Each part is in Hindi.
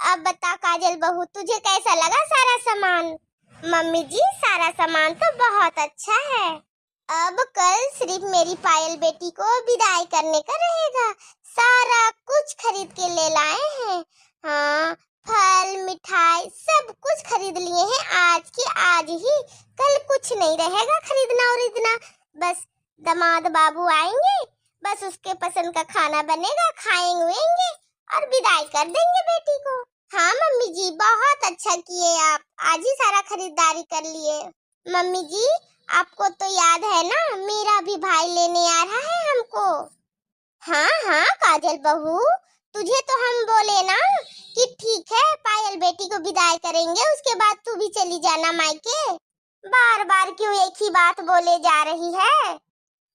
अब बता काजल बहू, तुझे कैसा लगा सारा सामान? मम्मी जी सारा सामान तो बहुत अच्छा है। अब कल सिर्फ मेरी पायल बेटी को विदाई करने का रहेगा। सारा कुछ खरीद के ले लाए हैं। हाँ, फल मिठाई सब कुछ खरीद लिए हैं आज के आज ही। कल कुछ नहीं रहेगा खरीदना और इतना। बस दामाद बाबू आएंगे, बस उसके पसंद का खाना बनेगा, खाएंगे और विदाई कर देंगे बेटी को। हाँ मम्मी जी बहुत अच्छा किए आप, आज ही सारा खरीदारी कर लिए। मम्मी जी आपको तो याद है ना, मेरा भी भाई लेने आ रहा है हमको। हाँ हाँ काजल बहू, तुझे तो हम बोले ना कि ठीक है पायल बेटी को विदाई करेंगे, उसके बाद तू भी चली जाना मायके। बार बार क्यों एक ही बात बोले जा रही है?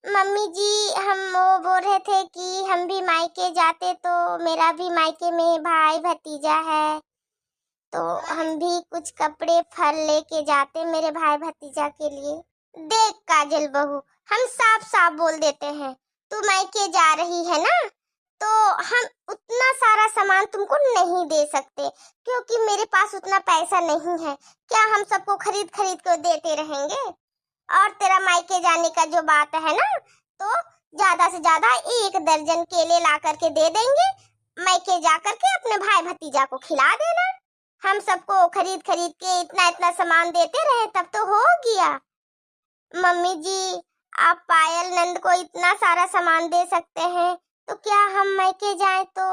मम्मी जी हम वो बोल रहे थे कि हम भी मायके जाते तो मेरा भी मायके में भाई भतीजा है, तो हम भी कुछ कपड़े फल लेके जाते मेरे भाई भतीजा के लिए। देख काजल बहू, हम साफ साफ बोल देते हैं, तू मायके जा रही है ना, तो हम उतना सारा सामान तुमको नहीं दे सकते क्योंकि मेरे पास उतना पैसा नहीं है। क्या हम सबको खरीद खरीद कर देते रहेंगे? और तेरा मायके जाने का जो बात है ना, तो ज्यादा से ज्यादा 1 दर्जन केले ला करके दे देंगे, मायके जा करके अपने भाई भतीजा को खिला देना। हम सबको खरीद खरीद के इतना इतना सामान देते रहे तब तो हो गया। मम्मी जी आप पायल नंद को इतना सारा सामान दे सकते हैं, तो क्या हम मायके जाएं तो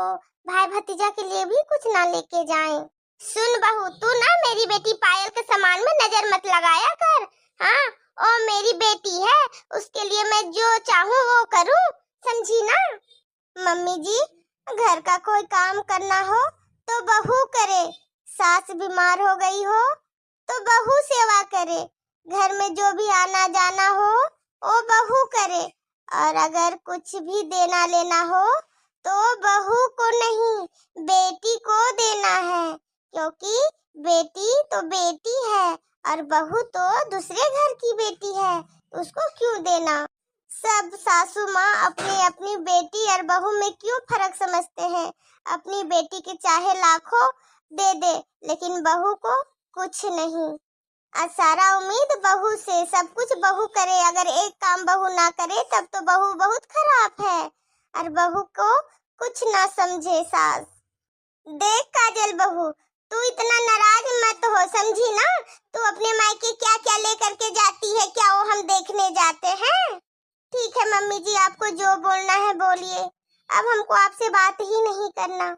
भाई भतीजा के लिए भी कुछ ना लेके जाएं? सुन बहू, तू ना मेरी बेटी पायल के सामान में नजर मत लगाया कर। हाँ, और मेरी बेटी है, उसके लिए मैं जो चाहूँ वो करूँ, समझी ना? मम्मी जी घर का कोई काम करना हो तो बहू करे, सास बीमार हो गई हो तो बहू सेवा करे, घर में जो भी आना जाना हो वो बहू करे, और अगर कुछ भी देना लेना हो तो बहू को नहीं बेटी को देना है, क्योंकि बेटी तो बेटी है और बहू तो दूसरे घर की बेटी है, उसको क्यों देना? सब सासू माँ अपनी अपनी बेटी और बहू में क्यों फर्क समझते हैं? अपनी बेटी के चाहे लाखों दे दे लेकिन बहू को कुछ नहीं। आज सारा उम्मीद बहू से, सब कुछ बहू करे, अगर एक काम बहू ना करे तब तो बहू बहुत खराब है और बहू को कुछ ना समझे सास। देख काजल बहू, तू इतना नाराज मत हो, समझी ना? तू अपने मायके क्या क्या लेकर के जाती है, क्या वो हम देखने जाते हैं? ठीक है मम्मी जी, आपको जो बोलना है बोलिए, अब हमको आपसे बात ही नहीं करना।